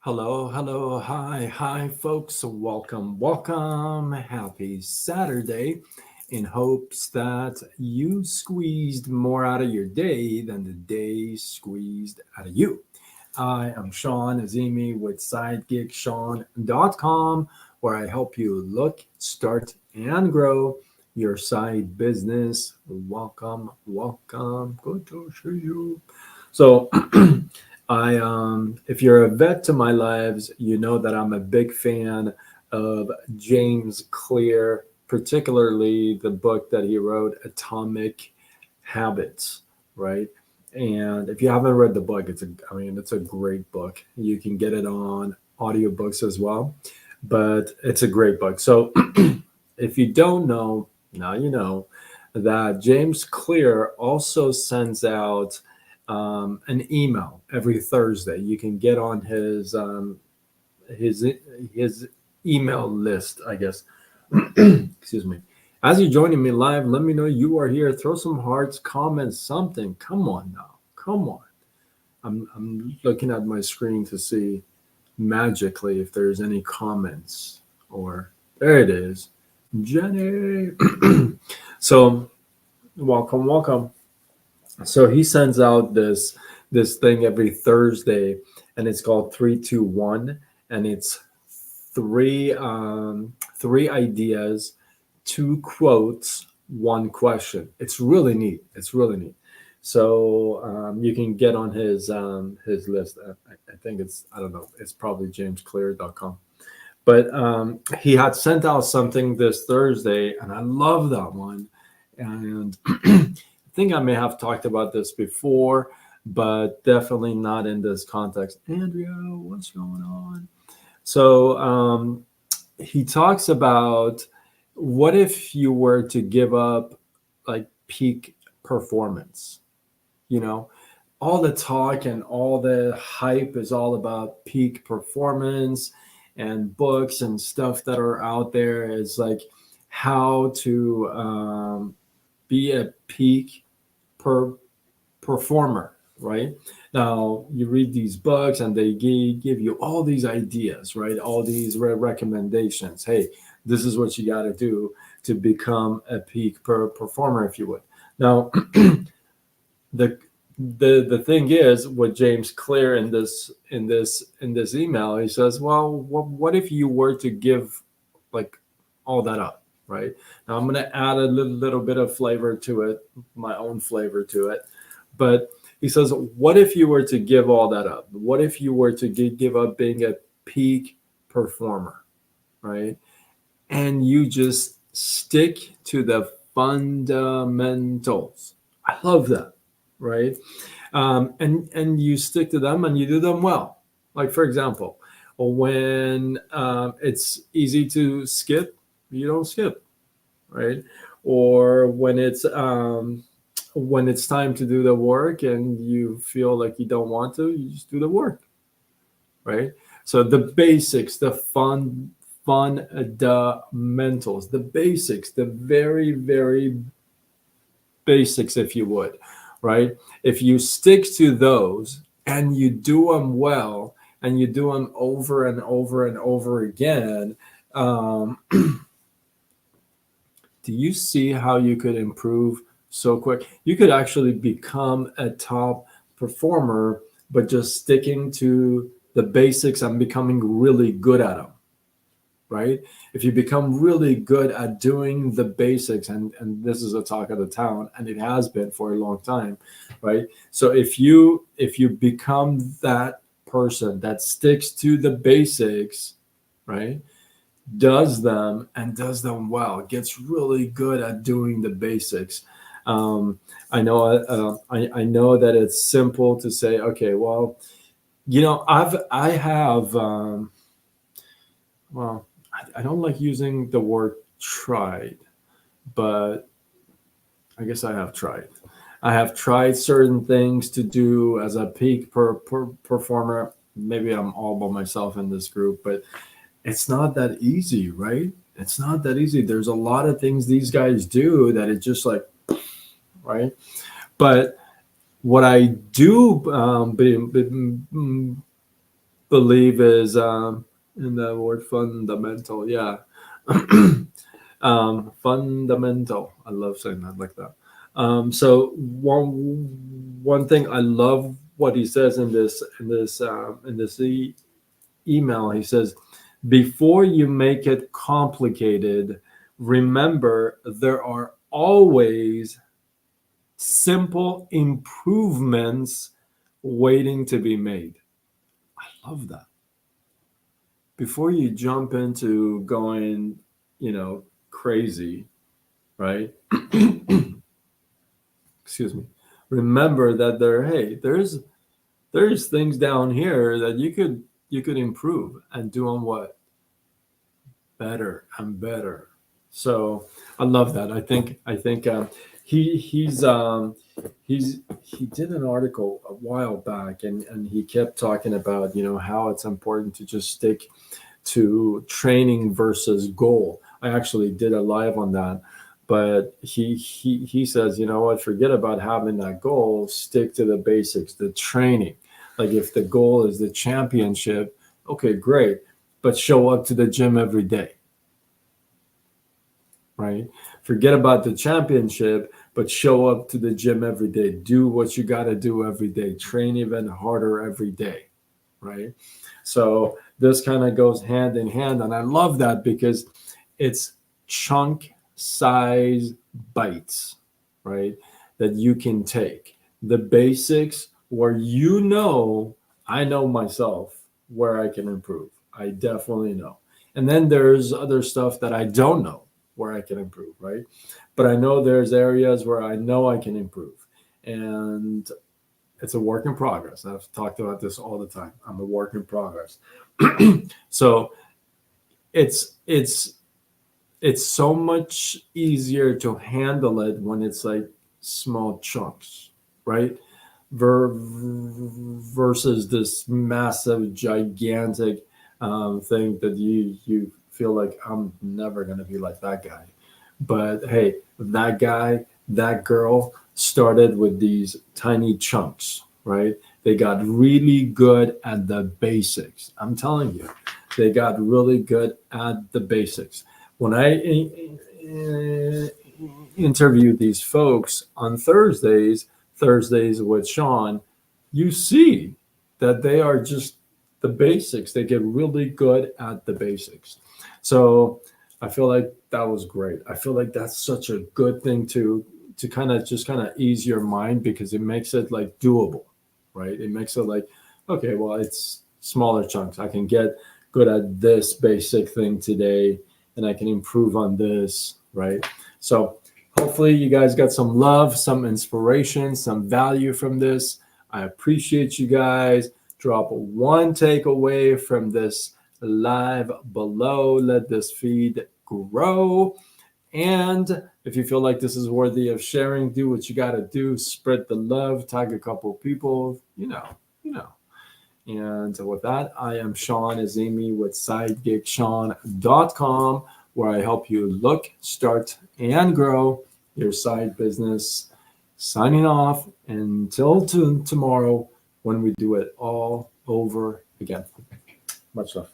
Hello, hello, hi, folks. Welcome. Happy Saturday. In hopes that you squeezed more out of your day than the day squeezed out of you. I am Sean Azimi with sidekicksean.com, where I help you look, start, and grow your side business. Welcome. Good to see you. So, if you're a vet to my lives, you know that I'm a big fan of James Clear, particularly the book that he wrote, Atomic Habits, right? And if you haven't read the book, it's a great book. You can get it on audiobooks as well, but it's a great book. So if you don't know, now you know that James Clear also sends out an email every Thursday. You can get on his his email list, I guess. Excuse me. As you're joining me live, let me know you are here. Throw some hearts, comments, something. Come on now. Come on. I'm looking at my screen to see magically if there's any comments or there it is. Jenny. So welcome. So he sends out this thing every Thursday, and it's called 321, and it's three ideas, two quotes, one question. It's really neat. It's really neat. So you can get on his list. I think it's, I don't know, it's probably jamesclear.com. But he had sent out something this Thursday, and I love that one. And I think I may have talked about this before, but definitely not in this context. Andrea, what's going on? So he talks about, what if you were to give up like peak performance? You know, all the talk and all the hype is all about peak performance, and books and stuff that are out there is like how to be a peak per performer, right? Now you read these books and they give you all these ideas, right? All these recommendations. Hey, this is what you got to do to become a peak performer, if you would. Now, the the thing is, with James Clear in this email, he says, well, what if you were to give like all that up, right? Now I'm going to add a little bit of flavor to it, my own flavor to it. But he says, what if you were to give all that up? What if you were to give up being a peak performer, right? And you just stick to the fundamentals. I love that, right? And you stick to them and you do them well. Like, for example, when it's easy to skip, you don't skip, right? Or when it's time to do the work and you feel like you don't want to, you just do the work, right? So the basics, the fundamentals, the basics, the very, very basics, if you would, right? If you stick to those and you do them well and you do them over and over and over again, do you see how you could improve so quick? You could actually become a top performer, but just sticking to the basics and becoming really good at them, right? If you become really good at doing the basics, and this is a talk of the town, and it has been for a long time, right? So if you become that person that sticks to the basics, right, does them and does them well, gets really good at doing the basics. I know that it's simple to say, okay, well, I have well, I don't like using the word tried, but I guess I have tried. I have tried certain things to do as a peak performer. Maybe I'm all by myself in this group, but it's not that easy, right? It's not that easy. There's a lot of things these guys do that it's just like, right? But what I do believe is in the word fundamental. Yeah. Fundamental. I love saying that like that. So one thing I love what he says in this email. He says, before you make it complicated, remember there are always simple improvements waiting to be made. I love that. Before you jump into going, crazy, right? Excuse me. Remember that there's things down here that you could improve and do on what better and better. So I love that. I think he did an article a while back, and he kept talking about how it's important to just stick to training versus goal. I actually did a live on that, but he says, what, forget about having that goal, stick to the basics, the training. Like if the goal is the championship, okay, great, but show up to the gym every day, right? Forget about the championship, but show up to the gym every day. Do what you got to do every day. Train even harder every day, right? So this kind of goes hand in hand. And I love that because it's chunk size bites, right? That you can take. The basics where I know myself where I can improve. I definitely know. And then there's other stuff that I don't know where I can improve, right? But I know there's areas where I know I can improve. And it's a work in progress. I've talked about this all the time. I'm a work in progress. So it's it's so much easier to handle it when it's like small chunks, right? Versus this massive, gigantic thing that you feel like I'm never gonna be like that guy. But hey, that guy, that girl started with these tiny chunks, right? They got really good at the basics. I'm telling you, they got really good at the basics. When I interview these folks on Thursdays with Sean, you see that they are just the basics. They get really good at the basics. So I feel like that was great. I feel like that's such a good thing to kind of ease your mind because it makes it like doable, right? It makes it like, okay, well, it's smaller chunks. I can get good at this basic thing today and I can improve on this, right? So hopefully you guys got some love, some inspiration, some value from this. I appreciate you guys. Drop one takeaway from this live below. Let this feed grow. And if you feel like this is worthy of sharing, do what you got to do. Spread the love, tag a couple people, you know. And with that, I am Sean Azimi with SideGigSean.com, where I help you look, start, and grow your side business. Signing off until tomorrow when we do it all over again. Much love.